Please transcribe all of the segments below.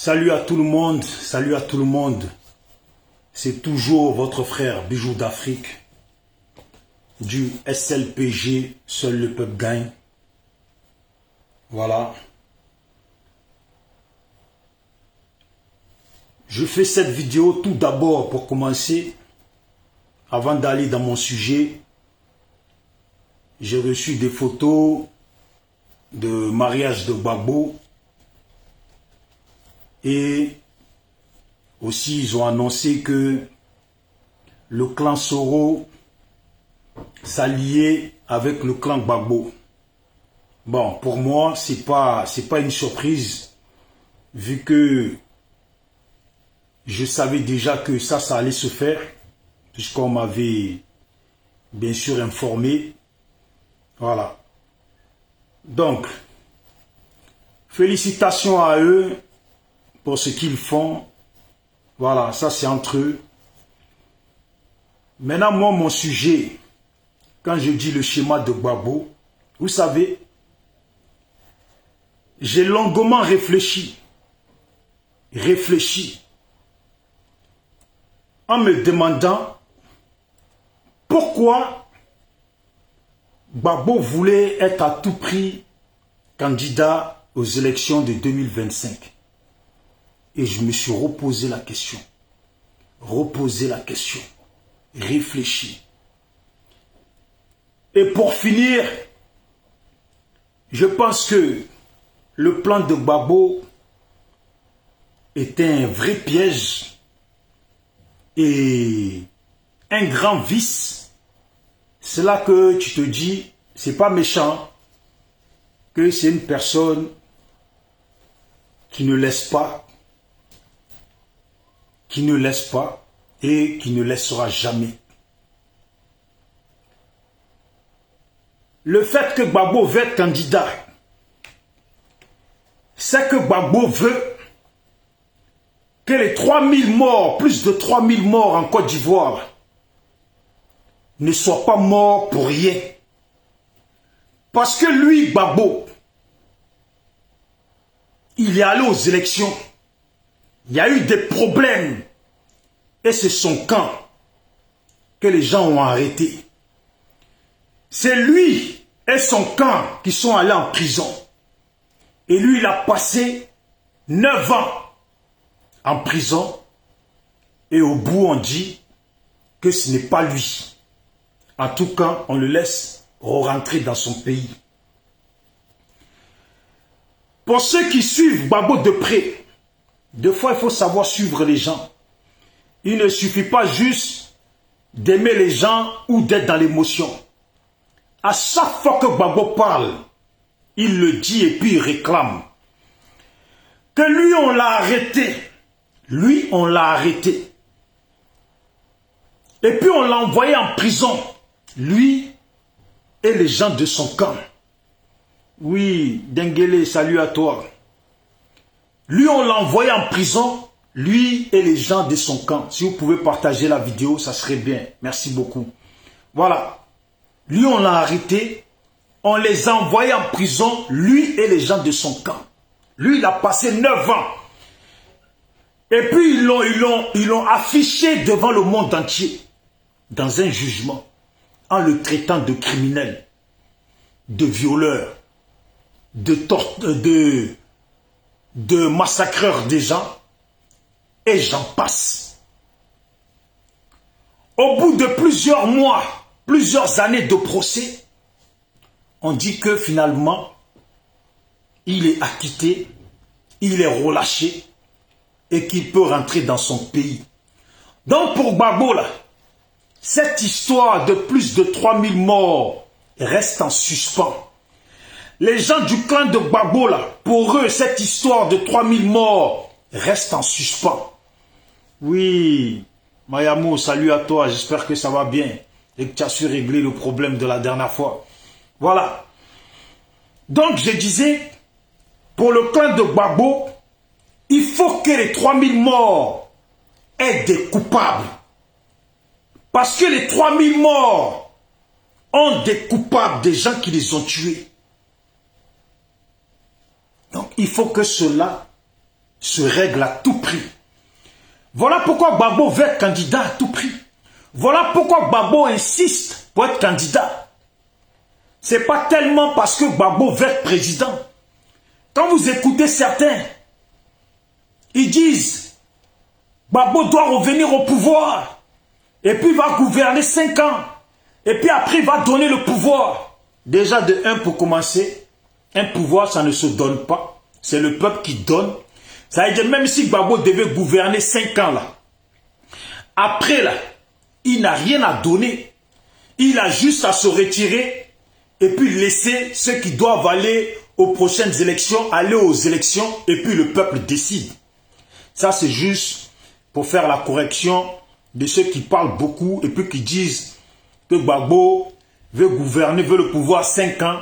Salut à tout le monde, salut à tout le monde. C'est toujours votre frère Bijou d'Afrique du SLPG, seul le peuple gagne. Voilà. Je fais cette vidéo tout d'abord pour commencer, avant d'aller dans mon sujet. J'ai reçu des photos de mariage de Gbagbo. Et aussi, ils ont annoncé que le clan Soro s'alliait avec le clan Gbagbo. Bon, pour moi, c'est pas une surprise, vu que je savais déjà que ça allait se faire, puisqu'on m'avait bien sûr informé. Voilà. Donc, félicitations à eux pour ce qu'ils font. Voilà, ça c'est entre eux. Maintenant, moi, mon sujet, quand je dis le schéma de Gbagbo, vous savez, j'ai longuement réfléchi, en me demandant pourquoi Gbagbo voulait être à tout prix candidat aux élections de 2025. Et je me suis reposé la question, réfléchi. Et pour finir, je pense que le plan de Gbagbo était un vrai piège et un grand vice. C'est là que tu te dis, c'est pas méchant, que c'est une personne qui ne laisse pas, et qui ne laissera jamais. Le fait que Gbagbo veut être candidat, c'est que Gbagbo veut que les 3000 morts, plus de 3000 morts en Côte d'Ivoire, ne soient pas morts pour rien. Parce que lui, Gbagbo, il est allé aux élections. Il y a eu des problèmes. Et c'est son camp que les gens ont arrêté. C'est lui et son camp qui sont allés en prison. Et lui, il a passé 9 ans en prison. Et au bout, on dit que ce n'est pas lui. En tout cas, on le laisse rentrer dans son pays. Pour ceux qui suivent Gbagbo de près, des fois, il faut savoir suivre les gens. Il ne suffit pas juste d'aimer les gens ou d'être dans l'émotion. À chaque fois que Gbagbo parle, il le dit et puis il réclame. Que lui, on l'a arrêté. Lui, on l'a arrêté. Et puis on l'a envoyé en prison. Lui et les gens de son camp. Oui, Dengele, salut à toi. Lui, on l'a envoyé en prison, lui et les gens de son camp. Si vous pouvez partager la vidéo, ça serait bien. Merci beaucoup. Voilà. Lui, on l'a arrêté. On les a envoyés en prison, lui et les gens de son camp. Lui, il a passé 9 ans. Et puis, ils l'ont affiché devant le monde entier, dans un jugement, en le traitant de criminel, de violeur, de massacreur des gens, et j'en passe. Au bout de plusieurs mois, plusieurs années de procès, on dit que finalement, il est acquitté, il est relâché, et qu'il peut rentrer dans son pays. Donc pour Gbagbo, là, cette histoire de plus de 3000 morts reste en suspens. Les gens du clan de Gbagbo, là, pour eux, cette histoire de 3000 morts reste en suspens. Oui, Mayamo, salut à toi, j'espère que ça va bien et que tu as su régler le problème de la dernière fois. Voilà. Donc, je disais, pour le clan de Gbagbo, il faut que les 3000 morts aient des coupables. Parce que les 3000 morts ont des coupables, des gens qui les ont tués. Donc, il faut que cela se règle à tout prix. Voilà pourquoi Gbagbo veut être candidat à tout prix. Voilà pourquoi Gbagbo insiste pour être candidat. Ce n'est pas tellement parce que Gbagbo veut être président. Quand vous écoutez certains, ils disent Gbagbo doit revenir au pouvoir et puis il va gouverner 5 ans et puis après il va donner le pouvoir. Déjà de un, pour commencer, un pouvoir ça ne se donne pas. C'est le peuple qui donne. Ça veut dire même si Gbagbo devait gouverner 5 ans là, après là, il n'a rien à donner. Il a juste à se retirer et puis laisser ceux qui doivent aller aux prochaines élections, aller aux élections et puis le peuple décide. Ça c'est juste pour faire la correction de ceux qui parlent beaucoup et puis qui disent que Gbagbo veut gouverner, veut le pouvoir 5 ans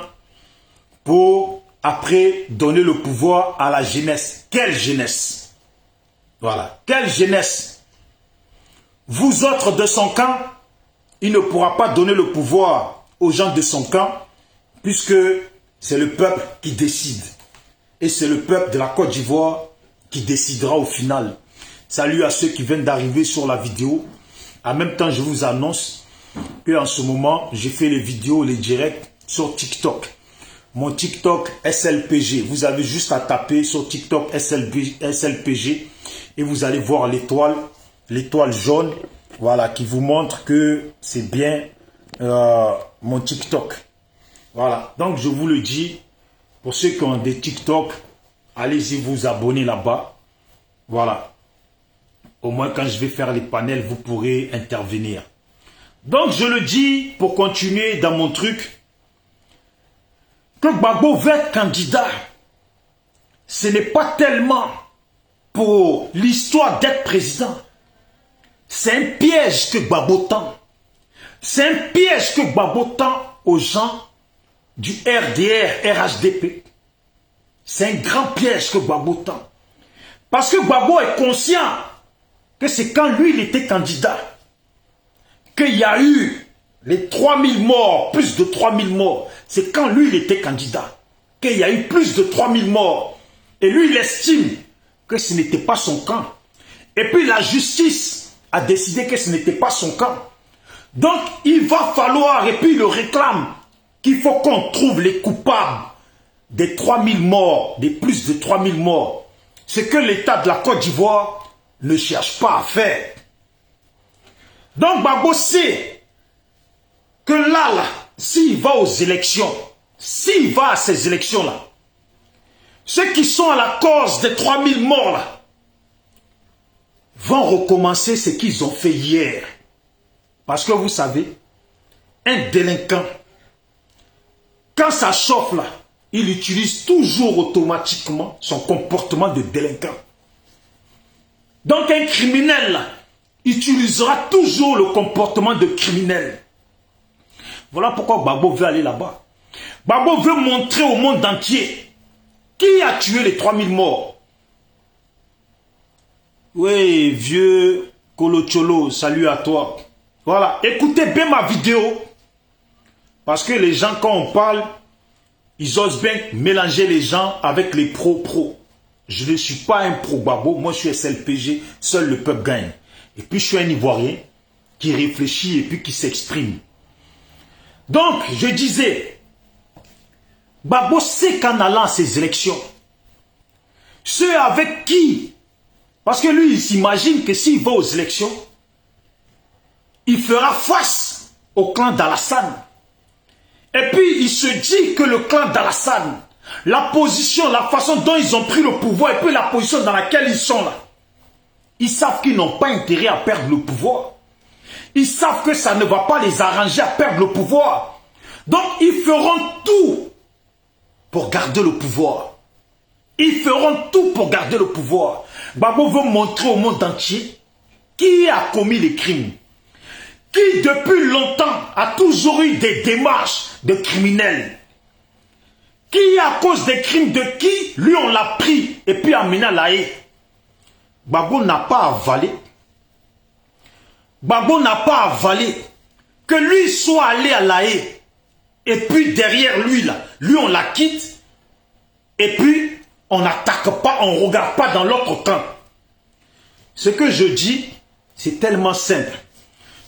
pour après donner le pouvoir à la jeunesse. Quelle jeunesse? Voilà. Quelle jeunesse? Vous autres de son camp, il ne pourra pas donner le pouvoir aux gens de son camp puisque c'est le peuple qui décide. Et c'est le peuple de la Côte d'Ivoire qui décidera au final. Salut à ceux qui viennent d'arriver sur la vidéo. En même temps, je vous annonce qu'en ce moment, j'ai fait les vidéos, les directs sur TikTok. Mon TikTok SLPG. Vous avez juste à taper sur TikTok SLPG et vous allez voir l'étoile jaune, voilà, qui vous montre que c'est bien mon TikTok. Voilà, donc je vous le dis, pour ceux qui ont des TikTok, allez-y vous abonner là-bas. Voilà. Au moins quand je vais faire les panels, vous pourrez intervenir. Donc je le dis pour continuer dans mon truc, que Gbagbo veut être candidat. Ce n'est pas tellement pour l'histoire d'être président. C'est un piège que Gbagbo tend. C'est un piège que Gbagbo tend aux gens du RDR, RHDP. C'est un grand piège que Gbagbo tend. Parce que Gbagbo est conscient que c'est quand lui il était candidat qu'il y a eu les 3000 morts, plus de 3000 morts. C'est quand lui il était candidat qu'il y a eu plus de 3000 morts. Et lui il estime que ce n'était pas son camp. Et puis la justice a décidé que ce n'était pas son camp. Donc il va falloir, et puis il le réclame, qu'il faut qu'on trouve les coupables des 3000 morts, des plus de 3000 morts. Ce que l'État de la Côte d'Ivoire ne cherche pas à faire. Donc Gbagbo sait que là, s'il va aux élections, s'il va à ces élections-là, ceux qui sont à la cause des 3000 morts là, vont recommencer ce qu'ils ont fait hier. Parce que vous savez, un délinquant, quand ça chauffe là, il utilise toujours automatiquement son comportement de délinquant. Donc un criminel là, utilisera toujours le comportement de criminel. Voilà pourquoi Gbagbo veut aller là-bas. Gbagbo veut montrer au monde entier qui a tué les 3000 morts. Oui, vieux Kolocholo, salut à toi. Voilà, écoutez bien ma vidéo. Parce que les gens, quand on parle, ils osent bien mélanger les gens avec les pro-pro. Je ne suis pas un pro-Gbagbo, moi je suis SLPG, seul le peuple gagne. Et puis je suis un Ivoirien qui réfléchit et puis qui s'exprime. Donc, je disais, Gbagbo sait qu'en allant à ces élections, ceux avec qui, parce que lui il s'imagine que s'il va aux élections, il fera face au clan d'Alassane. Et puis il se dit que le clan d'Alassane, la position, la façon dont ils ont pris le pouvoir et puis la position dans laquelle ils sont là, ils savent qu'ils n'ont pas intérêt à perdre le pouvoir. Ils savent que ça ne va pas les arranger à perdre le pouvoir. Donc ils feront tout pour garder le pouvoir. Ils feront tout pour garder le pouvoir. Gbagbo veut montrer au monde entier qui a commis les crimes. Qui depuis longtemps a toujours eu des démarches de criminels. Qui à cause des crimes de qui, lui on l'a pris et puis amené à La Haye. Gbagbo n'a pas avalé. Gbagbo n'a pas avalé que lui soit allé à La Haye. Et puis derrière lui là, lui on la quitte. Et puis On n'attaque pas, on ne regarde pas dans l'autre camp. Ce que je dis, c'est tellement simple.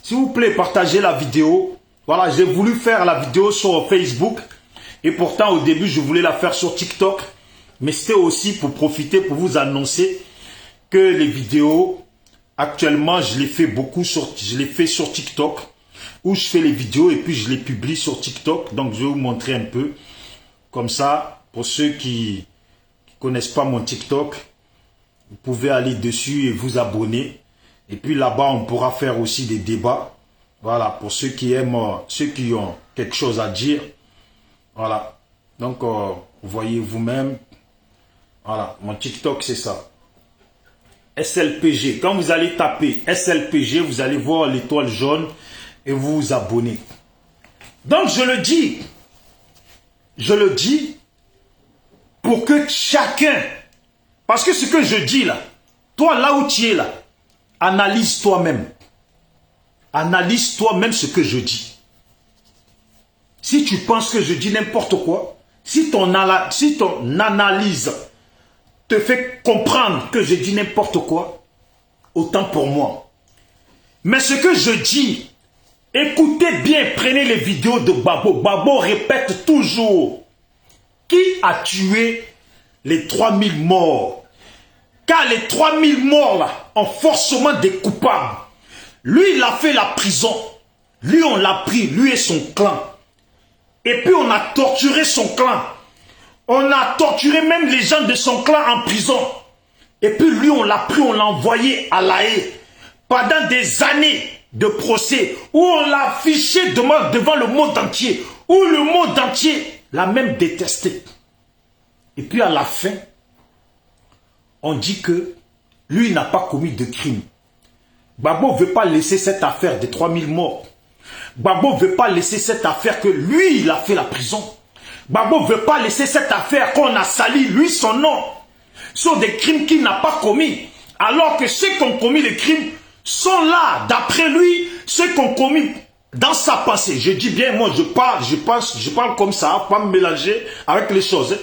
S'il vous plaît, partagez la vidéo. Voilà, j'ai voulu faire la vidéo sur Facebook. Et pourtant, au début, je voulais la faire sur TikTok. Mais c'était aussi pour profiter, pour vous annoncer que les vidéos, actuellement, je les fais beaucoup sur TikTok. Où je fais les vidéos et puis je les publie sur TikTok. Donc, je vais vous montrer un peu. Comme ça, pour ceux qui connaissent pas mon TikTok, vous pouvez aller dessus et vous abonner. Et puis là-bas, on pourra faire aussi des débats. Voilà, pour ceux qui aiment, ceux qui ont quelque chose à dire. Voilà. Donc, vous voyez vous-même. Voilà, mon TikTok, c'est ça. SLPG. Quand vous allez taper SLPG, vous allez voir l'étoile jaune et vous vous abonnez. Donc, je le dis pour que chacun, parce que ce que je dis là, toi là où tu es là, analyse toi-même. Analyse toi-même ce que je dis. Si tu penses que je dis n'importe quoi, si ton analyse te fait comprendre que je dis n'importe quoi, autant pour moi. Mais ce que je dis, écoutez bien, prenez les vidéos de Gbagbo. Gbagbo répète toujours. Qui a tué les 3000 morts? Car les 3000 morts là ont forcément des coupables. Lui, il a fait la prison. Lui, on l'a pris, lui et son clan. Et puis, on a torturé son clan. On a torturé même les gens de son clan en prison. Et puis, lui, on l'a pris, on l'a envoyé à La Haye. Pendant des années de procès, où on l'a affiché devant le monde entier, où le monde entier l'a même détesté. Et puis à la fin, on dit que lui n'a pas commis de crime. Gbagbo ne veut pas laisser cette affaire des 3000 morts. Gbagbo ne veut pas laisser cette affaire que lui, il a fait la prison. Gbagbo ne veut pas laisser cette affaire qu'on a sali, lui, son nom, sur des crimes qu'il n'a pas commis. Alors que ceux qui ont commis les crimes sont là, d'après lui, ceux qui ont commis dans sa pensée. Je dis bien, moi je parle comme ça, pas me mélanger avec les choses.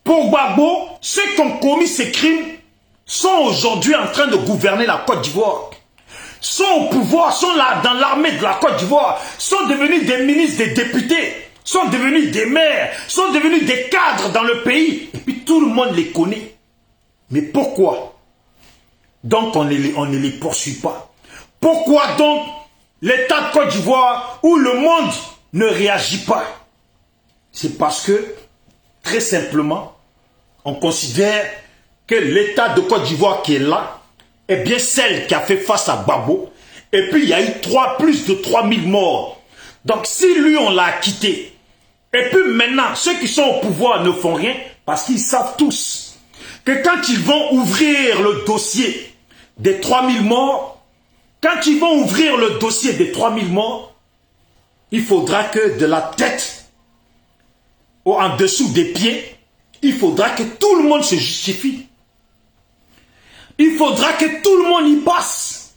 Pour Gbagbo, ceux qui ont commis ces crimes sont aujourd'hui en train de gouverner la Côte d'Ivoire. Sont au pouvoir, sont là dans l'armée de la Côte d'Ivoire, sont devenus des ministres, des députés, sont devenus des maires, sont devenus des cadres dans le pays. Et puis tout le monde les connaît. Mais pourquoi? Donc on ne les poursuit pas. Pourquoi donc l'État de Côte d'Ivoire où le monde ne réagit pas? C'est parce que, très simplement, on considère que l'État de Côte d'Ivoire qui est là est bien celle qui a fait face à Gbagbo. Et puis il y a eu plus de 3000 morts. Donc si lui on l'a acquitté, et puis maintenant ceux qui sont au pouvoir ne font rien, parce qu'ils savent tous que quand ils vont ouvrir le dossier des 3000 morts, quand ils vont ouvrir le dossier des 3000 morts, il faudra que de la tête en dessous des pieds, il faudra que tout le monde se justifie. Il faudra que tout le monde y passe.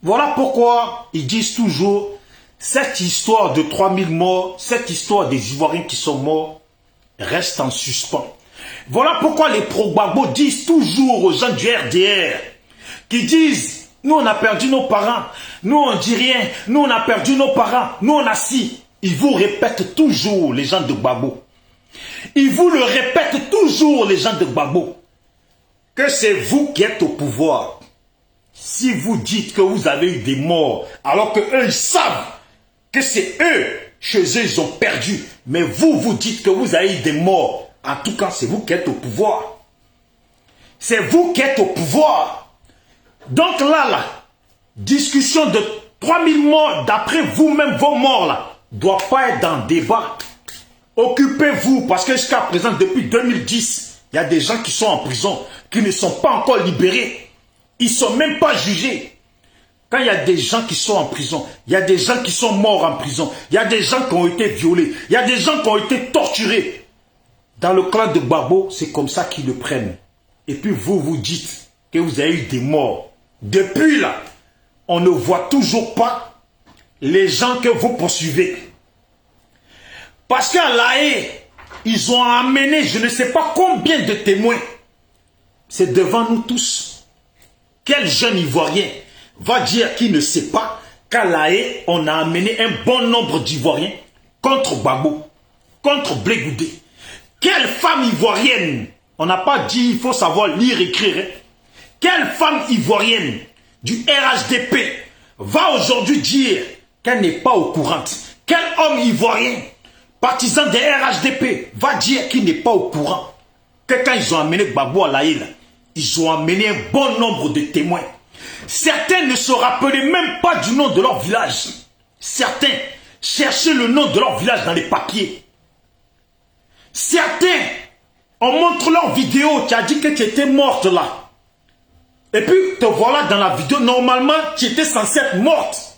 Voilà pourquoi ils disent toujours cette histoire de 3000 morts, cette histoire des Ivoiriens qui sont morts reste en suspens. Voilà pourquoi les pro-Gbagbo disent toujours aux gens du RDR qui disent nous on a perdu nos parents, nous on dit rien, nous on a perdu nos parents, nous on a si. Ils vous répètent toujours les gens de Gbagbo. Ils vous le répètent toujours les gens de Gbagbo. Que c'est vous qui êtes au pouvoir. Si vous dites que vous avez eu des morts, alors que eux ils savent que c'est eux, chez eux ils ont perdu. Mais vous, vous dites que vous avez eu des morts. En tout cas, c'est vous qui êtes au pouvoir. C'est vous qui êtes au pouvoir. Donc là, discussion de 3000 morts, d'après vous-même, vos morts là, ne doit pas être dans le débat. Occupez-vous, parce que jusqu'à présent, depuis 2010, il y a des gens qui sont en prison, qui ne sont pas encore libérés. Ils ne sont même pas jugés. Quand il y a des gens qui sont en prison, il y a des gens qui sont morts en prison, il y a des gens qui ont été violés, il y a des gens qui ont été torturés. Dans le clan de Gbagbo, c'est comme ça qu'ils le prennent. Et puis vous, vous dites que vous avez eu des morts. Depuis là, on ne voit toujours pas les gens que vous poursuivez. Parce qu'à La Haye, Ils ont amené je ne sais pas combien de témoins. C'est devant nous tous. Quel jeune Ivoirien va dire qu'il ne sait pas qu'à La Haye, on a amené un bon nombre d'Ivoiriens contre Gbagbo, contre Blé Goudé. Quelle femme ivoirienne, on n'a pas dit il faut savoir lire, écrire. Hein? Quelle femme ivoirienne du RHDP va aujourd'hui dire qu'elle n'est pas au courant? Quel homme ivoirien, partisan des RHDP, va dire qu'il n'est pas au courant que quand ils ont amené Gbagbo à La Haye, ils ont amené un bon nombre de témoins. Certains ne se rappelaient même pas du nom de leur village. Certains cherchaient le nom de leur village dans les papiers. Certains, on montre leur vidéo, tu as dit que tu étais morte là. Et puis te voilà dans la vidéo, normalement tu étais censée être morte.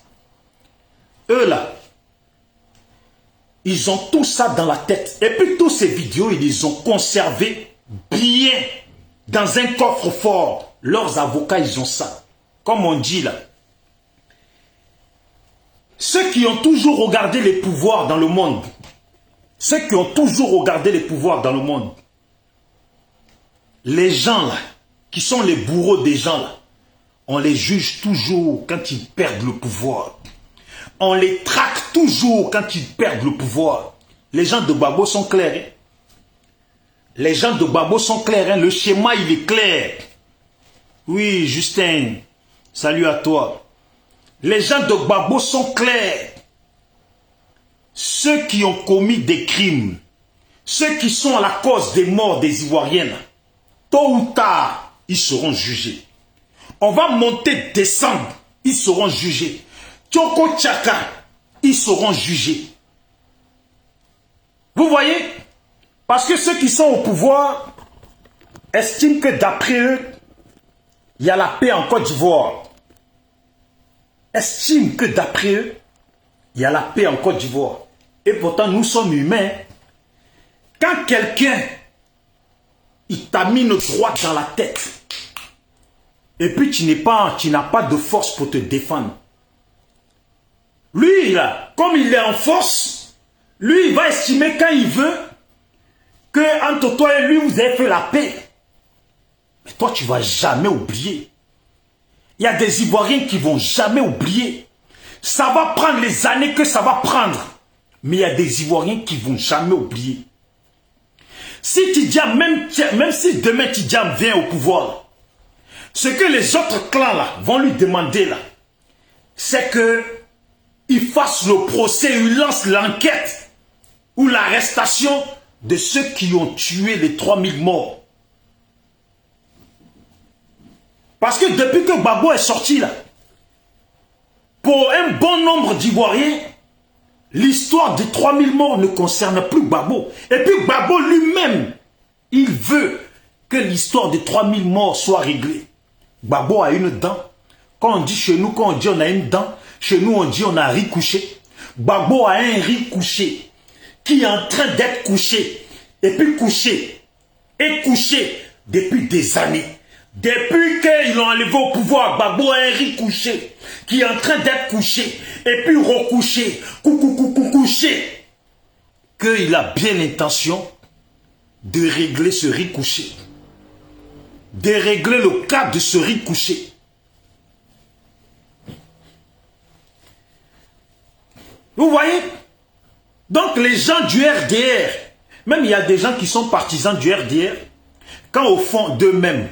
Eux là, ils ont tout ça dans la tête. Et puis toutes ces vidéos, ils les ont conservées bien dans un coffre-fort. Leurs avocats, ils ont ça. Comme on dit là. Ceux qui ont toujours regardé les pouvoirs dans le monde, ceux qui ont toujours regardé les pouvoirs dans le monde, les gens là, qui sont les bourreaux des gens là, on les juge toujours quand ils perdent le pouvoir. On les traque toujours quand ils perdent le pouvoir. Les gens de Gbagbo sont clairs. Hein? Les gens de Gbagbo sont clairs. Hein? Le schéma, il est clair. Oui, Justin, salut à toi. Les gens de Gbagbo sont clairs. Ceux qui ont commis des crimes, ceux qui sont à la cause des morts des Ivoiriennes, tôt ou tard, ils seront jugés. On va monter, descendre, ils seront jugés. Tchoko Tchaka, ils seront jugés. Vous voyez? Parce que ceux qui sont au pouvoir estiment que d'après eux, il y a la paix en Côte d'Ivoire. Estiment que d'après eux, il y a la paix en Côte d'Ivoire. Et pourtant, nous sommes humains. Quand quelqu'un, il t'a mis une droite dans la tête, et puis tu n'as pas de force pour te défendre. Lui, là, comme il est en force, lui, il va estimer quand il veut que entre toi et lui, vous avez fait la paix. Mais toi, tu ne vas jamais oublier. Il y a des Ivoiriens qui ne vont jamais oublier. Ça va prendre les années que ça va prendre. Mais il y a des Ivoiriens qui ne vont jamais oublier. Si Tidjam, même si demain Tidjam vient au pouvoir, ce que les autres clans là vont lui demander là, c'est que il fasse le procès, il lance l'enquête ou l'arrestation de ceux qui ont tué les 3000 morts. Parce que depuis que Gbagbo est sorti là, pour un bon nombre d'Ivoiriens, l'histoire des 3000 morts ne concerne plus Gbagbo. Et puis Gbagbo lui-même, il veut que l'histoire des 3000 morts soit réglée. Gbagbo a une dent. Quand on dit chez nous, quand on dit on a une dent, chez nous on dit on a un riz couché. Gbagbo a un riz couché qui est en train d'être couché. Et puis couché. Et couché depuis des années. Depuis qu'ils l'ont enlevé au pouvoir, Gbagbo a un riz couché qui est en train d'être couché. Et puis recouché. Couché. Qu'il a bien l'intention de régler ce riz couché. De régler le cas de ce riz couché. Vous voyez? Donc les gens du RDR, même il y a des gens qui sont partisans du RDR, quand au fond d'eux-mêmes,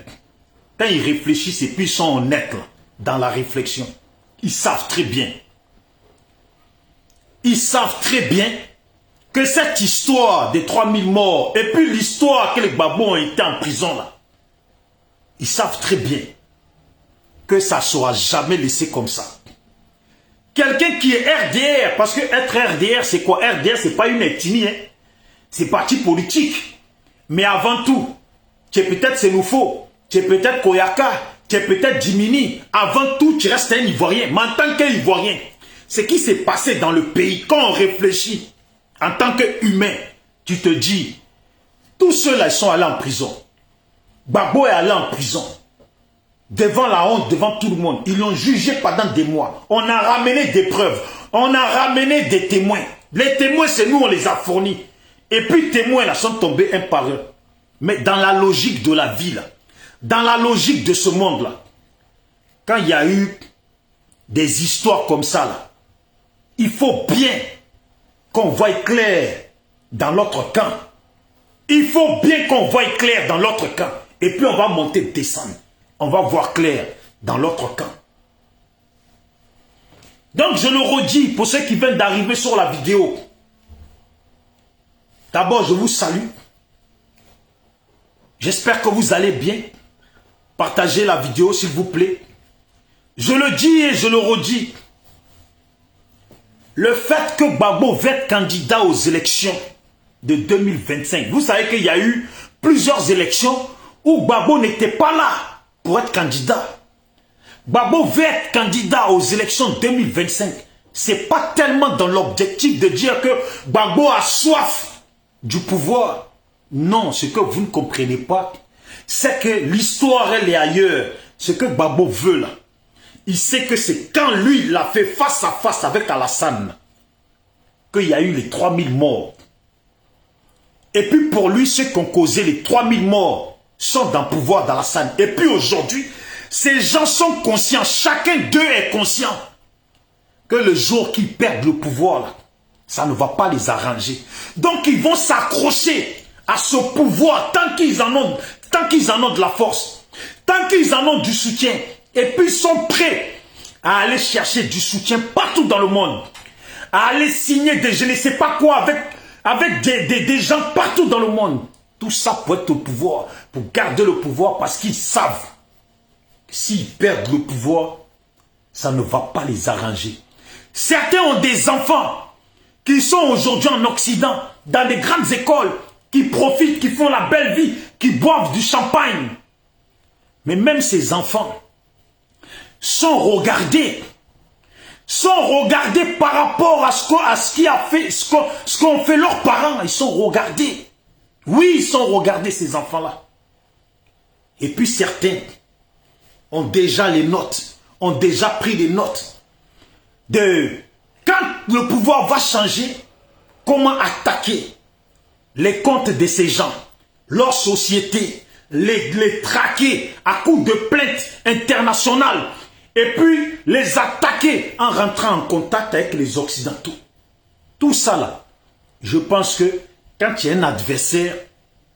quand ils réfléchissent et puis ils sont honnêtes là, dans la réflexion, ils savent très bien. Ils savent très bien que cette histoire des 3000 morts et puis l'histoire que les Gbagbo ont été en prison là, ils savent très bien que ça ne sera jamais laissé comme ça. Quelqu'un qui est RDR, parce que être RDR, c'est quoi? RDR, c'est pas une ethnie, hein? C'est parti politique. Mais avant tout, tu es peut-être Sénoufo, tu es peut-être Koyaka, tu es peut-être Jimini. Avant tout, tu restes un Ivoirien. Mais en tant qu'Ivoirien, ce qui s'est passé dans le pays, quand on réfléchit, en tant qu'humain, tu te dis, tous ceux-là, ils sont allés en prison. Gbagbo est allé en prison. Devant la honte, devant tout le monde. Ils l'ont jugé pendant des mois. On a ramené des preuves. On a ramené des témoins. Les témoins, c'est nous, on les a fournis. Et puis témoins là sont tombés un par un. Mais dans la logique de la vie là, dans la logique de ce monde là, quand il y a eu des histoires comme ça là, il faut bien qu'on voie clair dans l'autre camp. Il faut bien qu'on voie clair dans l'autre camp. Et puis on va monter, descendre. On va voir clair dans l'autre camp. Donc je le redis pour ceux qui viennent d'arriver sur la vidéo. D'abord, je vous salue. J'espère que vous allez bien. Partagez la vidéo s'il vous plaît. Je le dis et je le redis. Le fait que Gbagbo va être candidat aux élections de 2025. Vous savez qu'il y a eu plusieurs élections où Gbagbo n'était pas là pour être candidat. Gbagbo va être candidat aux élections 2025. Ce n'est pas tellement dans l'objectif de dire que Gbagbo a soif du pouvoir. Non, ce que vous ne comprenez pas, c'est que l'histoire, elle est ailleurs. Ce que Gbagbo veut là, il sait que c'est quand lui, il a fait face à face avec Alassane qu'il y a eu les 3000 morts. Et puis pour lui, ceux qui ont causé les 3000 morts sont dans le pouvoir d'Alassane. Et puis aujourd'hui, ces gens sont conscients, chacun d'eux est conscient que le jour qu'ils perdent le pouvoir, là, ça ne va pas les arranger. Donc ils vont s'accrocher à ce pouvoir tant qu'ils en ont de la force, tant qu'ils en ont du soutien. Et puis ils sont prêts à aller chercher du soutien partout dans le monde, à aller signer des je ne sais pas quoi avec des gens partout dans le monde. Tout ça pour être au pouvoir, pour garder le pouvoir parce qu'ils savent que s'ils perdent le pouvoir, ça ne va pas les arranger. Certains ont des enfants qui sont aujourd'hui en Occident, dans des grandes écoles, qui profitent, qui font la belle vie, qui boivent du champagne. Mais même ces enfants sont regardés par rapport à ce qu'ont fait leurs parents. Ils sont regardés. Oui, ils sont regardés, ces enfants-là. Et puis certains ont déjà les notes, ont déjà pris les notes de quand le pouvoir va changer, comment attaquer les comptes de ces gens, leur société, les traquer à coups de plaintes internationales et puis les attaquer en rentrant en contact avec les Occidentaux. Tout ça là, je pense que quand tu as un adversaire,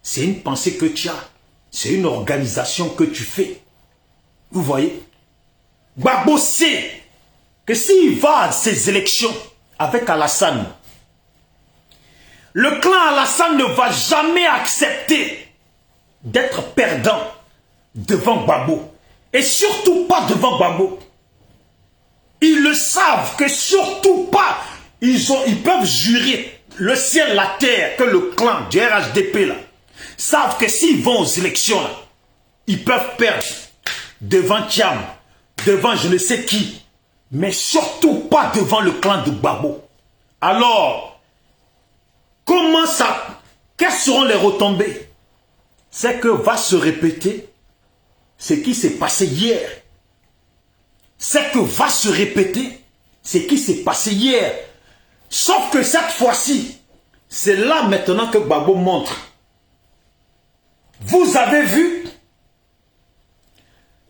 c'est une pensée que tu as, c'est une organisation que tu fais. Vous voyez? Gbagbo sait que s'il va à ces élections avec Alassane, le clan Alassane ne va jamais accepter d'être perdant devant Gbagbo. Et surtout pas devant Gbagbo. Ils le savent que surtout pas. Ils peuvent jurer le ciel, la terre, que le clan du RHDP là, savent que s'ils vont aux élections là, ils peuvent perdre devant Thiam, devant je ne sais qui, mais surtout pas devant le clan de Gbagbo. Alors, comment ça, quelles seront les retombées? C'est que va se répéter ce qui s'est passé hier. C'est que va se répéter ce qui s'est passé hier. Sauf que cette fois-ci, c'est là maintenant que Gbagbo montre. Vous avez vu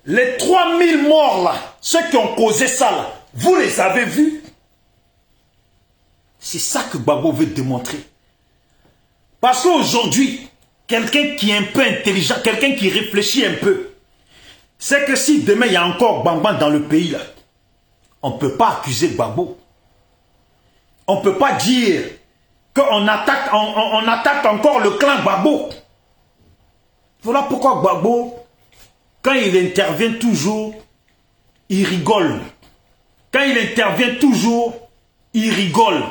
les 3000 morts là, ceux qui ont causé ça là, vous les avez vus? C'est ça que Gbagbo veut démontrer. Parce qu'aujourd'hui, quelqu'un qui est un peu intelligent, quelqu'un qui réfléchit un peu, c'est que si demain il y a encore Bamban dans le pays là, on ne peut pas accuser Gbagbo. On ne peut pas dire qu'on attaque, on attaque encore le clan Gbagbo. Voilà pourquoi Gbagbo, quand il intervient toujours, il rigole. Quand il intervient toujours, il rigole.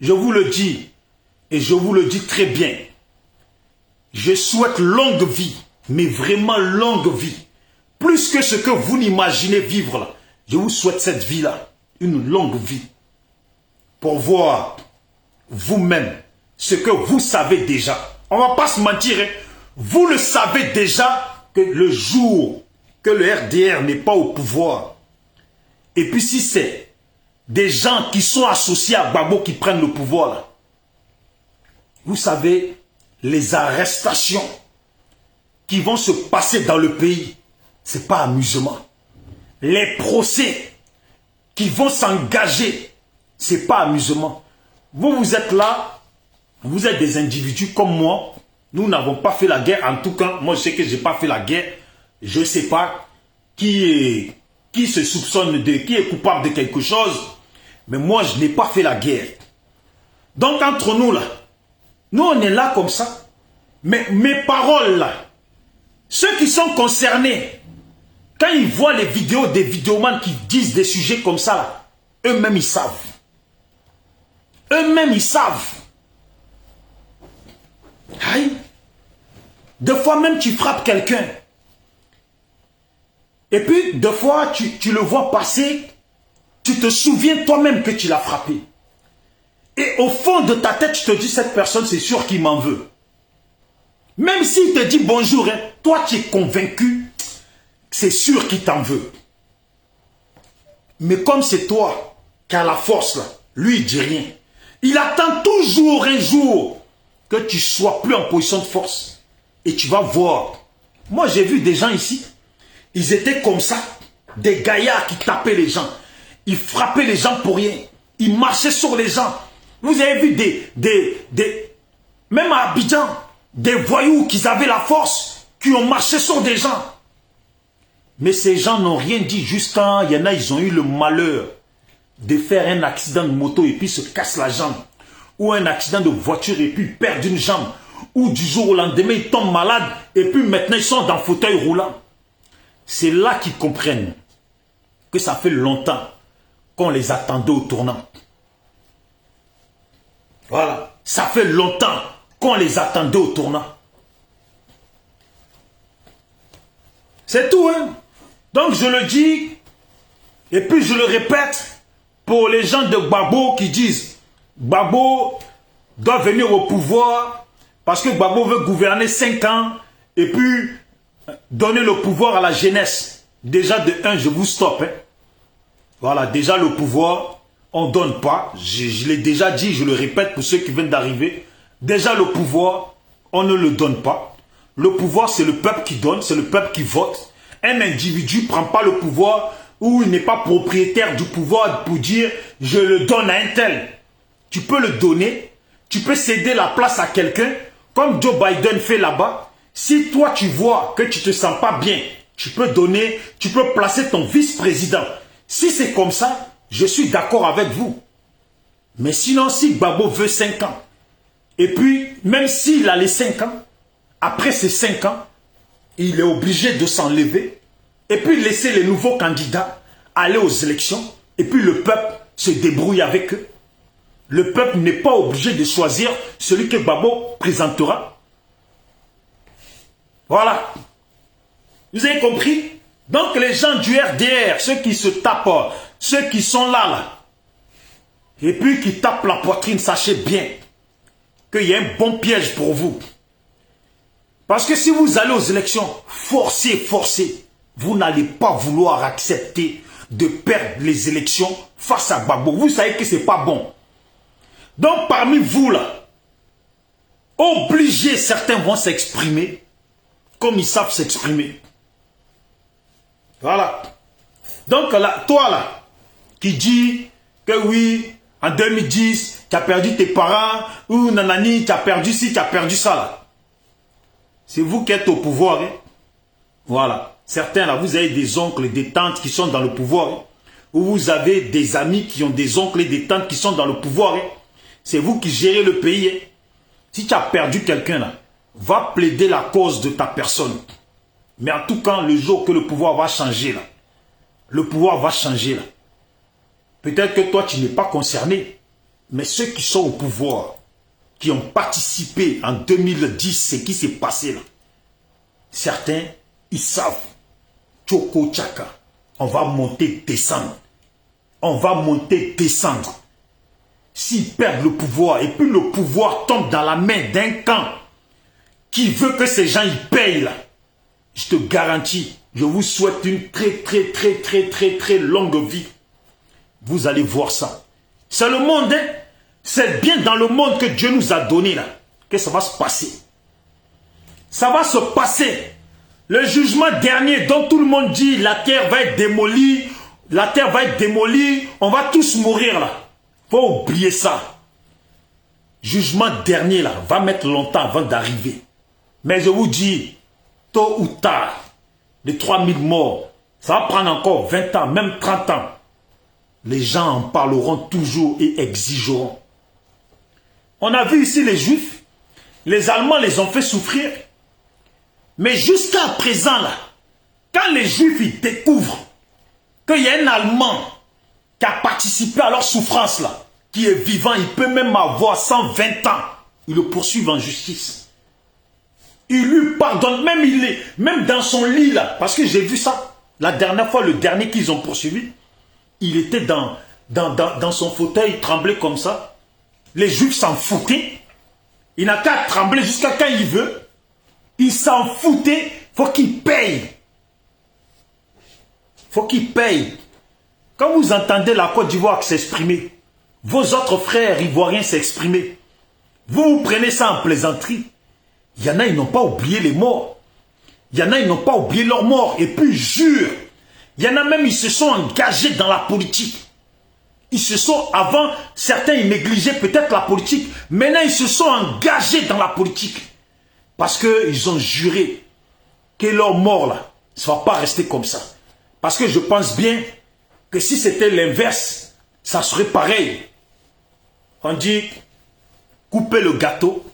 Je vous le dis, et je vous le dis très bien. Je souhaite longue vie, mais vraiment longue vie. Plus que ce que vous n'imaginez vivre là. Je vous souhaite cette vie-là, une longue vie. Pour voir vous-même ce que vous savez déjà. On ne va pas se mentir, hein. Vous le savez déjà que le jour que le RDR n'est pas au pouvoir, et puis si c'est des gens qui sont associés à Gbagbo qui prennent le pouvoir là, Vous savez, les arrestations qui vont se passer dans le pays, ce n'est pas amusement. Les procès qui vont s'engager, ce n'est pas amusement. Vous êtes là, vous êtes des individus comme moi. Nous n'avons pas fait la guerre. En tout cas, moi je sais que je n'ai pas fait la guerre. Je ne sais pas qui se soupçonne qui est coupable de quelque chose. Mais moi je n'ai pas fait la guerre. Donc entre nous là, nous on est là comme ça. Mais mes paroles là, ceux qui sont concernés, quand ils voient les vidéos des vidéomans qui disent des sujets comme ça là, eux-mêmes ils savent. Eux-mêmes ils savent. Aïe. Des fois même tu frappes quelqu'un. Et puis des fois tu le vois passer, tu te souviens toi-même que tu l'as frappé. Et au fond de ta tête, tu te dis, cette personne, c'est sûr qu'il m'en veut. Même s'il te dit bonjour, hein, toi tu es convaincu, c'est sûr qu'il t'en veut. Mais comme c'est toi qui as la force là, lui il dit rien. Il attend toujours un jour que tu sois plus en position de force. Et tu vas voir. Moi j'ai vu des gens ici, ils étaient comme ça, des gaillards qui tapaient les gens. Ils frappaient les gens pour rien. Ils marchaient sur les gens. Vous avez vu même à Abidjan, des voyous qui avaient la force, qui ont marché sur des gens. Mais ces gens n'ont rien dit jusqu'à... Il y en a, ils ont eu le malheur de faire un accident de moto et puis se cassent la jambe. Ou un accident de voiture et puis perdent une jambe. Ou du jour au lendemain, ils tombent malades et puis maintenant ils sont dans le fauteuil roulant. C'est là qu'ils comprennent que ça fait longtemps qu'on les attendait au tournant. Voilà, ça fait longtemps qu'on les attendait au tournant. C'est tout, hein. Donc je le dis, et puis je le répète, pour les gens de Gbagbo qui disent, Gbagbo doit venir au pouvoir, parce que Gbagbo veut gouverner 5 ans, et puis donner le pouvoir à la jeunesse. Déjà de 1, je vous stoppe, hein. Voilà, déjà le pouvoir... On ne donne pas, je l'ai déjà dit, je le répète pour ceux qui viennent d'arriver. Déjà le pouvoir, on ne le donne pas. Le pouvoir, c'est le peuple qui donne, c'est le peuple qui vote. Un individu ne prend pas le pouvoir ou il n'est pas propriétaire du pouvoir pour dire « je le donne à un tel ». Tu peux le donner, tu peux céder la place à quelqu'un, comme Joe Biden fait là-bas. Si toi tu vois que tu ne te sens pas bien, tu peux donner, tu peux placer ton vice-président. Si c'est comme ça, je suis d'accord avec vous. Mais sinon, si Gbagbo veut 5 ans, et puis, même s'il a les 5 ans, après ces 5 ans, il est obligé de s'enlever, et puis laisser les nouveaux candidats aller aux élections, et puis le peuple se débrouille avec eux. Le peuple n'est pas obligé de choisir celui que Gbagbo présentera. Voilà. Vous avez compris? Donc les gens du RDR, ceux qui se tapent, ceux qui sont là, et puis qui tapent la poitrine, sachez bien qu'il y a un bon piège pour vous. Parce que si vous allez aux élections, forcez, vous n'allez pas vouloir accepter de perdre les élections face à Gbagbo. Vous savez que ce n'est pas bon. Donc parmi vous là, obligés, certains vont s'exprimer comme ils savent s'exprimer. Voilà. Donc là, toi là, qui dis que oui, en 2010, tu as perdu tes parents, ou nanani, tu as perdu ci, tu as perdu ça là. C'est vous qui êtes au pouvoir. Hein? Voilà. Certains là, vous avez des oncles et des tantes qui sont dans le pouvoir. Hein? Ou vous avez des amis qui ont des oncles et des tantes qui sont dans le pouvoir. Hein? C'est vous qui gérez le pays. Hein? Si tu as perdu quelqu'un là, va plaider la cause de ta personne. Mais en tout cas, le jour que le pouvoir va changer là, le pouvoir va changer là. Peut-être que toi, tu n'es pas concerné. Mais ceux qui sont au pouvoir, qui ont participé en 2010, ce qui s'est passé là, certains, ils savent. Tchoko Tchaka, on va monter, descendre. On va monter, descendre. S'ils perdent le pouvoir, et puis le pouvoir tombe dans la main d'un camp qui veut que ces gens y payent là, je te garantis, je vous souhaite une très longue vie. Vous allez voir ça. C'est le monde, hein? C'est bien dans le monde que Dieu nous a donné là. que ça va se passer. Ça va se passer. Le jugement dernier dont tout le monde dit la terre va être démolie, la terre va être démolie, on va tous mourir là. Faut oublier ça. Jugement dernier là va mettre longtemps avant d'arriver. Mais je vous dis, tôt ou tard, les 3000 morts, ça va prendre encore 20 ans, même 30 ans. Les gens en parleront toujours et exigeront. On a vu ici les Juifs, les Allemands les ont fait souffrir. Mais jusqu'à présent, là, quand les Juifs ils découvrent qu'il y a un Allemand qui a participé à leur souffrance, là, qui est vivant, il peut même avoir 120 ans, ils le poursuivent en justice. Ils lui pardonnent, même dans son lit, là, parce que j'ai vu ça. La dernière fois, le dernier qu'ils ont poursuivi, il était dans son fauteuil, il tremblait comme ça. Les Juifs s'en foutaient. Il n'a qu'à trembler jusqu'à quand il veut. Il s'en foutait. Faut qu'il paye. Faut qu'il paye. Quand vous entendez la Côte d'Ivoire s'exprimer, vos autres frères ivoiriens s'exprimer, vous prenez ça en plaisanterie. Il y en a, ils n'ont pas oublié les morts. Il y en a, ils n'ont pas oublié leurs morts. Et puis, jure, il y en a même, ils se sont engagés dans la politique. Ils se sont, avant, certains, ils négligeaient peut-être la politique. Maintenant, ils se sont engagés dans la politique. Parce qu'ils ont juré que leur mort, là, ne va pas rester comme ça. Parce que je pense bien que si c'était l'inverse, ça serait pareil. On dit, coupez le gâteau,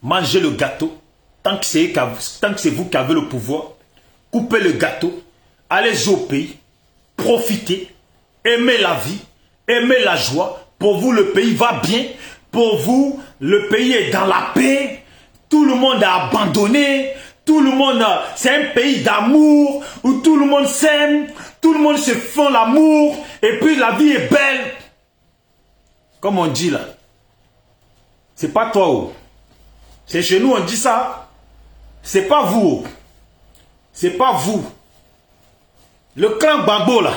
mangez le gâteau. Tant que c'est vous qui avez le pouvoir, coupez le gâteau, allez au pays, profitez, aimez la vie, aimez la joie. Pour vous, le pays va bien. Pour vous, le pays est dans la paix. Tout le monde a abandonné. Tout le monde, c'est un pays d'amour où tout le monde s'aime. Tout le monde se fait l'amour. Et puis la vie est belle. Comme on dit là. C'est pas toi. Oh. C'est chez nous, on dit ça. C'est pas vous. C'est pas vous. Le clan Gbagbo là.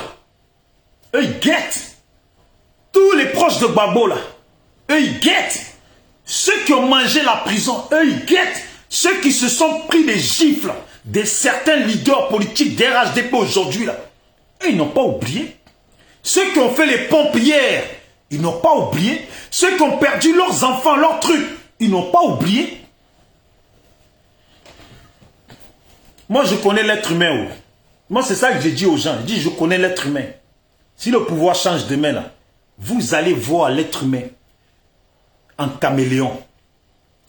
Eux, ils guettent. Tous les proches de Gbagbo là. Eux, ils guettent. Ceux qui ont mangé la prison, eux, ils guettent. Ceux qui se sont pris des gifles de certains leaders politiques d'RHDP aujourd'hui là. Eux, ils n'ont pas oublié. Ceux qui ont fait les pompières, ils n'ont pas oublié. Ceux qui ont perdu leurs enfants, leurs trucs, ils n'ont pas oublié. Moi, je connais l'être humain. Oh. Moi, c'est ça que j'ai dit aux gens. Je dis, je connais l'être humain. Si le pouvoir change demain, là, vous allez voir l'être humain en caméléon.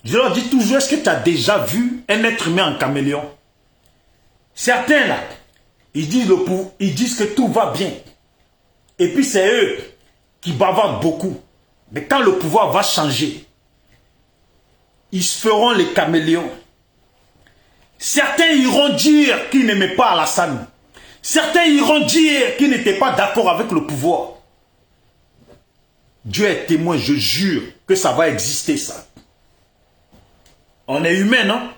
Je leur dis toujours, est-ce que tu as déjà vu un être humain en caméléon? Certains, là, ils disent que tout va bien. Et puis, c'est eux qui bavardent beaucoup. Mais quand le pouvoir va changer, ils se feront les caméléons. Certains iront dire qu'ils n'aimaient pas Alassane. Certains iront dire qu'ils n'étaient pas d'accord avec le pouvoir. Dieu est témoin, je jure que ça va exister ça. On est humain, non?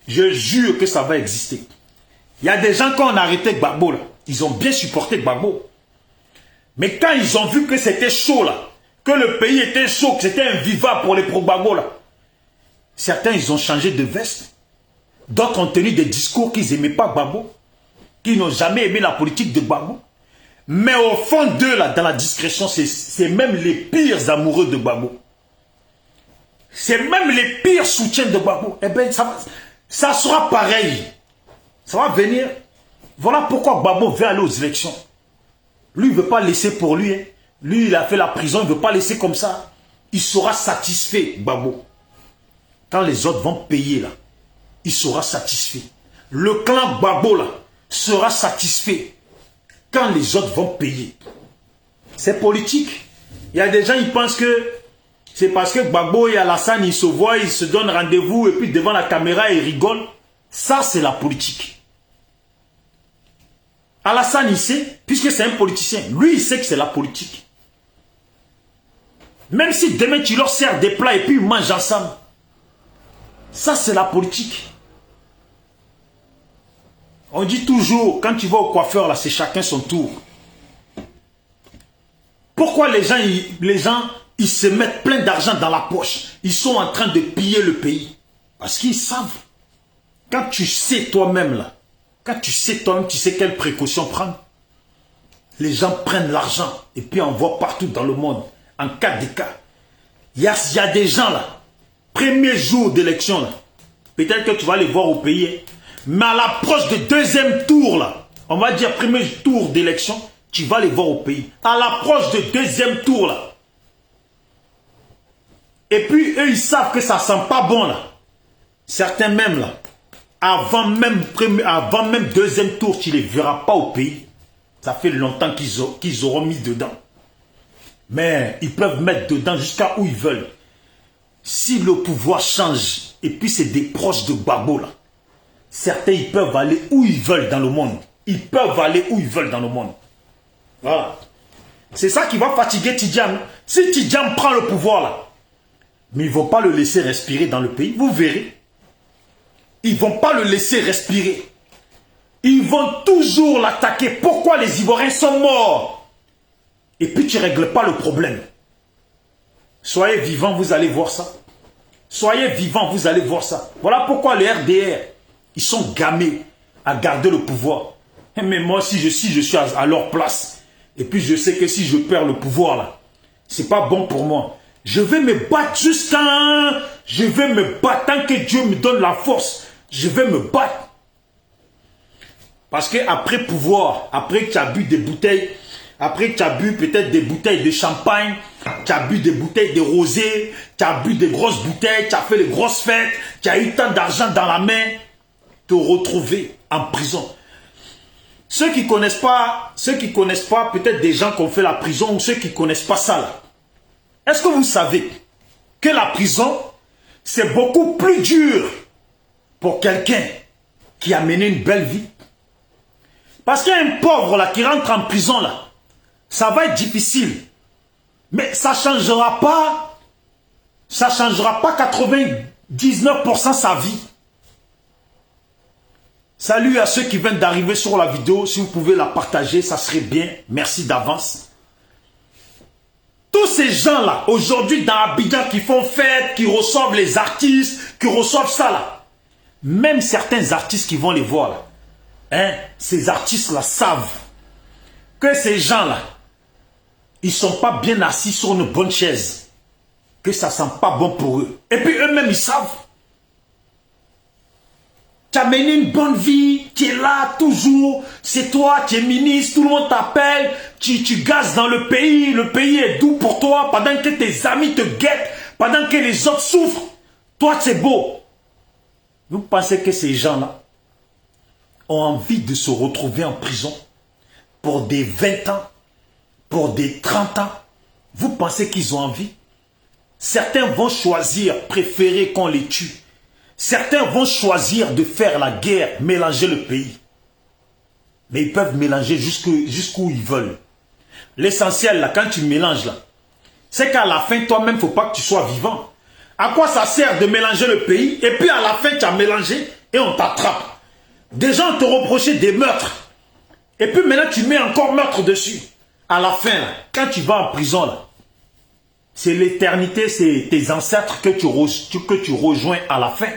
Je jure que ça va exister. Il y a des gens qui ont arrêté Gbagbo, là. Ils ont bien supporté Gbagbo. Mais quand ils ont vu que c'était chaud, là, que le pays était chaud, que c'était invivable pour les pro-Gbagbo, là, certains, ils ont changé de veste. D'autres ont tenu des discours qu'ils n'aimaient pas Gbagbo, qui n'ont jamais aimé la politique de Gbagbo. Mais au fond d'eux, là, dans la discrétion, c'est même les pires amoureux de Gbagbo. C'est même les pires soutiens de Gbagbo. Eh bien, ça sera pareil. Ça va venir. Voilà pourquoi Gbagbo veut aller aux élections. Lui, il ne veut pas laisser pour lui. Hein. Lui, il a fait la prison, il ne veut pas laisser comme ça. Il sera satisfait, Gbagbo. Quand les autres vont payer, là, il sera satisfait. Le clan Gbagbo, là, sera satisfait quand les autres vont payer. C'est politique. Il y a des gens, ils pensent que c'est parce que Gbagbo et Alassane, ils se voient, ils se donnent rendez-vous et puis devant la caméra, ils rigolent. Ça, c'est la politique. Alassane, il sait, puisque c'est un politicien. Lui, il sait que c'est la politique. Même si demain, tu leur sers des plats et puis ils mangent ensemble. Ça, c'est la politique. On dit toujours, quand tu vas au coiffeur, là, c'est chacun son tour. Pourquoi les gens, Ils se mettent plein d'argent dans la poche. Ils sont en train de piller le pays. Parce qu'ils savent. Quand tu sais toi-même là, quand tu sais toi-même, tu sais quelles précautions prendre. Les gens prennent l'argent et puis envoient partout dans le monde. En cas de cas. Il y a des gens là, premier jour d'élection là, peut-être que tu vas les voir au pays. Mais à l'approche du deuxième tour là, on va dire premier tour d'élection, tu vas les voir au pays. À l'approche du deuxième tour là. Et puis eux ils savent que ça sent pas bon là. Certains même là, avant même deuxième tour, tu ne les verras pas au pays. Ça fait longtemps qu'ils auront mis dedans. Mais ils peuvent mettre dedans jusqu'à où ils veulent. Si le pouvoir change, et puis c'est des proches de Gbagbo là, certains ils peuvent aller où ils veulent dans le monde. Ils peuvent aller où ils veulent dans le monde. Voilà. C'est ça qui va fatiguer Tidjane. Si Tidjane prend le pouvoir là, mais ils ne vont pas le laisser respirer dans le pays, vous verrez. Ils ne vont pas le laisser respirer. Ils vont toujours l'attaquer. Pourquoi les Ivoiriens sont morts? Et puis tu ne règles pas le problème. Soyez vivants, vous allez voir ça. Soyez vivants, vous allez voir ça. Voilà pourquoi les RDR, ils sont gamés à garder le pouvoir. Mais moi, si je suis à leur place, et puis je sais que si je perds le pouvoir là, c'est pas bon pour moi. Je vais me battre jusqu'à... Je vais me battre tant que Dieu me donne la force. Je vais me battre. Parce qu'après pouvoir, après que tu as bu des bouteilles, après que tu as bu peut-être des bouteilles de champagne, tu as bu des bouteilles de rosé, tu as bu des grosses bouteilles, tu as fait les grosses fêtes, tu as eu tant d'argent dans la main, te retrouver en prison. Ceux qui ne connaissent pas peut-être des gens qui ont fait la prison ou ceux qui ne connaissent pas ça là. Est-ce que vous savez que la prison, c'est beaucoup plus dur pour quelqu'un qui a mené une belle vie? Parce qu'il y a un pauvre là qui rentre en prison là, ça va être difficile. Mais ça ne changera pas 99% sa vie. Salut à ceux qui viennent d'arriver sur la vidéo. Si vous pouvez la partager, ça serait bien. Merci d'avance. Tous ces gens-là, aujourd'hui dans Abidjan, qui font fête, qui reçoivent les artistes, qui reçoivent ça là. Même certains artistes qui vont les voir là. Hein, ces artistes-là savent que ces gens-là, ils ne sont pas bien assis sur une bonne chaise. Que ça ne sent pas bon pour eux. Et puis eux-mêmes, ils savent. Tu as mené une bonne vie, tu es là toujours, c'est toi, tu es ministre, tout le monde t'appelle, tu gazes dans le pays est doux pour toi, pendant que tes amis te guettent, pendant que les autres souffrent, toi c'est beau. Vous pensez que ces gens-là ont envie de se retrouver en prison pour des 20 ans, pour des 30 ans? Vous pensez qu'ils ont envie? Certains vont choisir, préférer qu'on les tue. Certains vont choisir de faire la guerre, mélanger le pays. Mais ils peuvent mélanger jusqu'où ils veulent. L'essentiel, là, quand tu mélanges, là, c'est qu'à la fin, toi-même, il ne faut pas que tu sois vivant. À quoi ça sert de mélanger le pays? Et puis à la fin, tu as mélangé et on t'attrape. Des gens te reprochaient des meurtres. Et puis maintenant, tu mets encore meurtre dessus. À la fin, là, quand tu vas en prison, là, c'est l'éternité, c'est tes ancêtres que tu rejoins à la fin.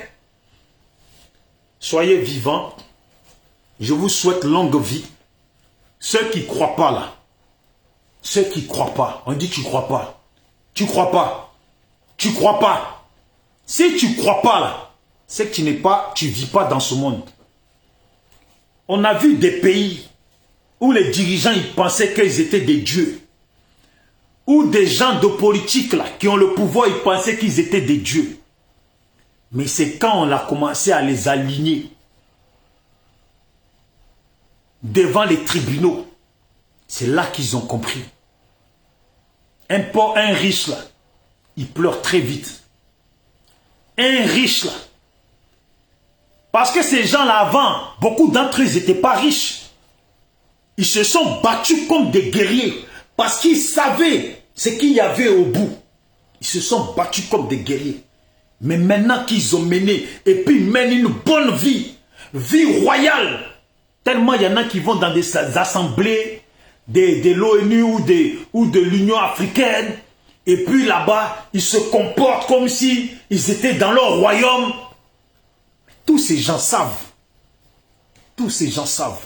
Soyez vivants. Je vous souhaite longue vie. Ceux qui ne croient pas là. Ceux qui ne croient pas. On dit tu ne crois pas. Tu ne crois pas. Tu ne crois pas. Si tu ne crois pas là, c'est que tu ne vis pas dans ce monde. On a vu des pays où les dirigeants ils pensaient qu'ils étaient des dieux. Ou des gens de politique là, qui ont le pouvoir, ils pensaient qu'ils étaient des dieux. Mais c'est quand on a commencé à les aligner devant les tribunaux, c'est là qu'ils ont compris. Un riche là, il pleure très vite. Un riche là. Parce que ces gens-là avant, beaucoup d'entre eux n'étaient pas riches. Ils se sont battus comme des guerriers. Parce qu'ils savaient ce qu'il y avait au bout. Ils se sont battus comme des guerriers. Mais maintenant qu'ils ont mené, et puis mènent une bonne vie, vie royale. Tellement il y en a qui vont dans des assemblées de l'ONU ou de l'Union africaine. Et puis là-bas, ils se comportent comme si ils étaient dans leur royaume. Tous ces gens savent. Tous ces gens savent.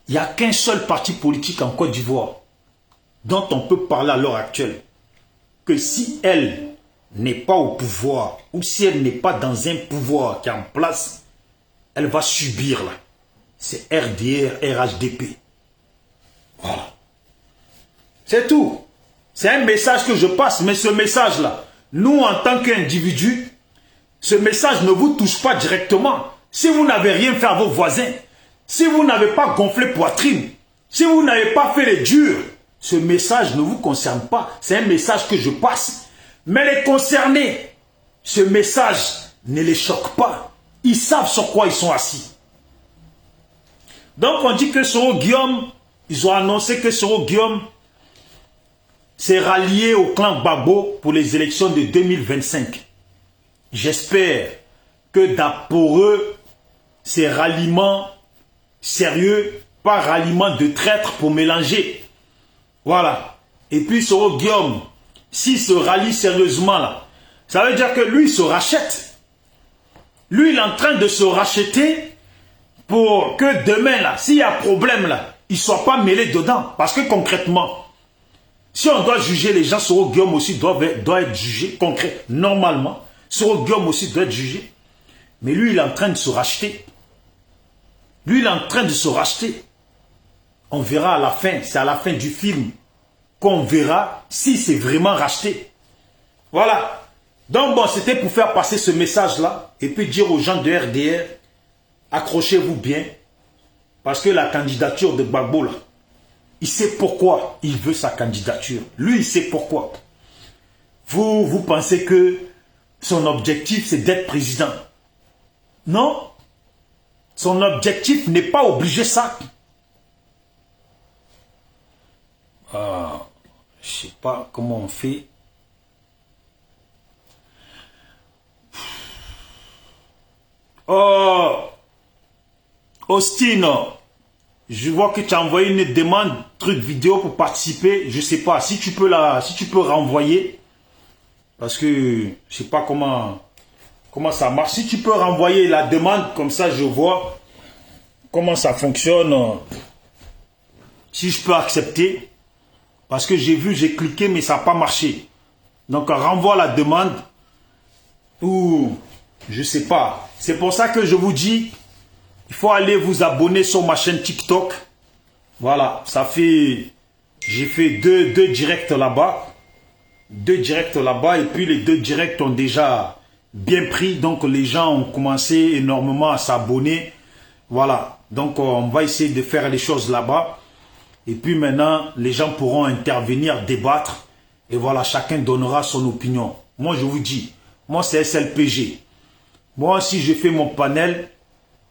Il n'y a qu'un seul parti politique en Côte d'Ivoire dont on peut parler à l'heure actuelle. Que si elle n'est pas au pouvoir, ou si elle n'est pas dans un pouvoir qui est en place, elle va subir là. C'est RDR, RHDP. Voilà. C'est tout. C'est un message que je passe, mais ce message-là, nous en tant qu'individus, ce message ne vous touche pas directement. Si vous n'avez rien fait à vos voisins, si vous n'avez pas gonflé poitrine, si vous n'avez pas fait les durs, ce message ne vous concerne pas. C'est un message que je passe. Mais les concernés, ce message ne les choque pas. Ils savent sur quoi ils sont assis. Donc on dit que Soro Guillaume, ils ont annoncé que Soro Guillaume s'est rallié au clan Gbagbo pour les élections de 2025. J'espère que pour eux, c'est ralliement sérieux, pas ralliement de traître pour mélanger. Voilà. Et puis Soro Guillaume, s'il se rallie sérieusement là, ça veut dire que lui il se rachète. Lui il est en train de se racheter pour que demain là, s'il y a problème là, il ne soit pas mêlé dedans. Parce que concrètement, si on doit juger les gens, Soro Guillaume aussi doit être jugé concret. Normalement, Soro Guillaume aussi doit être jugé. Mais lui il est en train de se racheter. Lui il est en train de se racheter. On verra à la fin, c'est à la fin du film qu'on verra si c'est vraiment racheté. Voilà. Donc bon, c'était pour faire passer ce message-là et puis dire aux gens de RDR, accrochez-vous bien, parce que la candidature de Gbagbo, là, il sait pourquoi il veut sa candidature. Lui, il sait pourquoi. Vous pensez que son objectif, c'est d'être président. Non. Son objectif n'est pas obligé ça. Je sais pas comment on fait. Oh, Austin, je vois que tu as envoyé une demande, truc vidéo pour participer. Je sais pas si tu peux renvoyer, parce que je sais pas comment ça marche. Si tu peux renvoyer la demande, comme ça je vois comment ça fonctionne. Si je peux accepter. Parce que j'ai vu, j'ai cliqué, mais ça n'a pas marché. Donc, renvoie la demande. Ou, je ne sais pas. C'est pour ça que je vous dis, il faut aller vous abonner sur ma chaîne TikTok. Voilà, ça fait... J'ai fait deux directs là-bas. 2 directs là-bas. Et puis, les 2 directs ont déjà bien pris. Donc, les gens ont commencé énormément à s'abonner. Voilà. Donc, on va essayer de faire les choses là-bas. Et puis maintenant, les gens pourront intervenir, débattre. Et voilà, chacun donnera son opinion. Moi, je vous dis, moi, c'est SLPG. Moi, si je fais mon panel,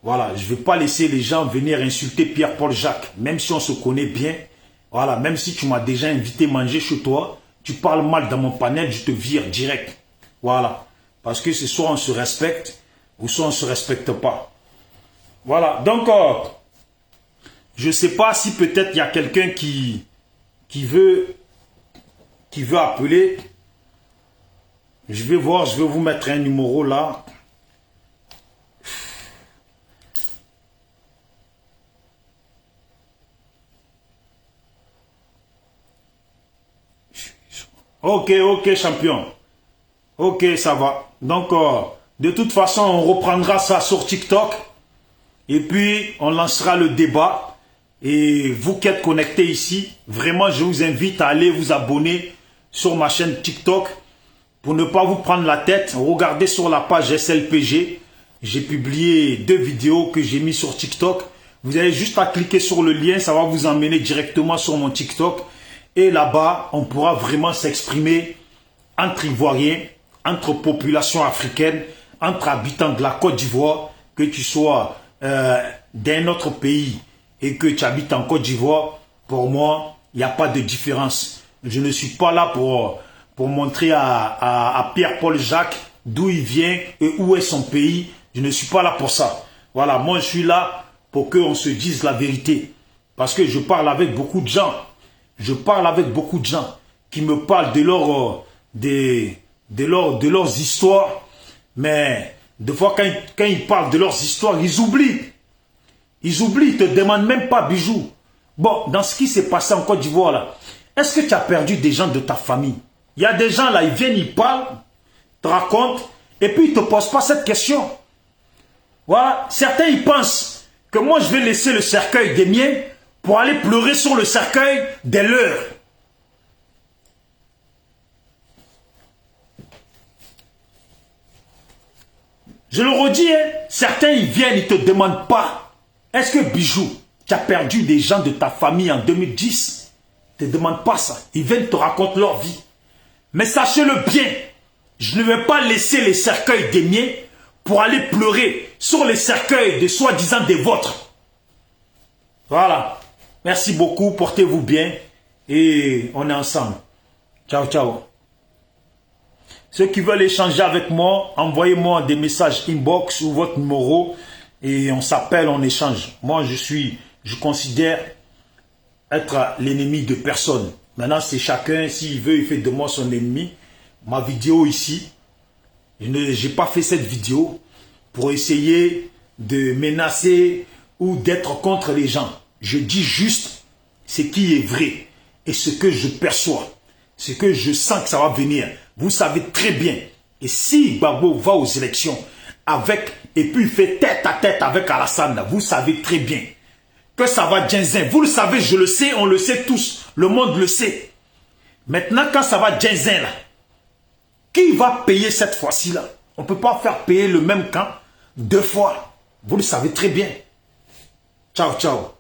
voilà, je ne vais pas laisser les gens venir insulter Pierre-Paul Jacques. Même si on se connaît bien. Voilà, même si tu m'as déjà invité manger chez toi, tu parles mal dans mon panel, je te vire direct. Voilà. Parce que c'est soit on se respecte, ou soit on ne se respecte pas. Voilà, donc... je ne sais pas si peut-être il y a quelqu'un qui veut appeler. Je vais voir, je vais vous mettre un numéro là. Ok, champion. Ok, ça va. Donc, de toute façon, on reprendra ça sur TikTok. Et puis, on lancera le débat. Et vous qui êtes connectés ici, vraiment, je vous invite à aller vous abonner sur ma chaîne TikTok pour ne pas vous prendre la tête. Regardez sur la page SLPG. J'ai publié 2 vidéos que j'ai mis sur TikTok. Vous avez juste à cliquer sur le lien, ça va vous emmener directement sur mon TikTok. Et là-bas, on pourra vraiment s'exprimer entre Ivoiriens, entre populations africaines, entre habitants de la Côte d'Ivoire, que tu sois d'un autre pays et que tu habites en Côte d'Ivoire, pour moi, il n'y a pas de différence. Je ne suis pas là pour montrer à Pierre-Paul Jacques d'où il vient et où est son pays. Je ne suis pas là pour ça. Voilà, moi je suis là pour qu'on se dise la vérité. Parce que je parle avec beaucoup de gens. Je parle avec beaucoup de gens qui me parlent de leurs histoires. Mais des fois, quand ils parlent de leurs histoires, ils oublient. Ils oublient, ils ne te demandent même pas, Bijou. Bon, dans ce qui s'est passé en Côte d'Ivoire, là, est-ce que tu as perdu des gens de ta famille? Il y a des gens là, ils viennent, ils parlent, te racontent, et puis ils ne te posent pas cette question. Voilà, certains ils pensent que moi je vais laisser le cercueil des miens pour aller pleurer sur le cercueil des leurs. Je le redis, hein, certains ils viennent, ils ne te demandent pas. Est-ce que Bijou, tu as perdu des gens de ta famille en 2010? Ils ne te demandent pas ça. Ils viennent te raconter leur vie. Mais sachez-le bien, je ne vais pas laisser les cercueils des miens pour aller pleurer sur les cercueils de soi-disant des vôtres. Voilà. Merci beaucoup, portez-vous bien et on est ensemble. Ciao, ciao. Ceux qui veulent échanger avec moi, envoyez-moi des messages inbox ou votre numéro et on s'appelle, on échange. Moi, je considère être l'ennemi de personne. Maintenant, c'est chacun, s'il veut, il fait de moi son ennemi. Ma vidéo ici, je n'ai pas fait cette vidéo pour essayer de menacer ou d'être contre les gens. Je dis juste ce qui est vrai et ce que je perçois, ce que je sens que ça va venir. Vous savez très bien. Et si Gbagbo va aux élections et puis il fait tête à tête avec Alassane, vous savez très bien que ça va djinzin. Vous le savez, je le sais, on le sait tous. Le monde le sait. Maintenant, quand ça va djinzin là, qui va payer cette fois-ci là? On ne peut pas faire payer le même camp deux fois. Vous le savez très bien. Ciao, ciao.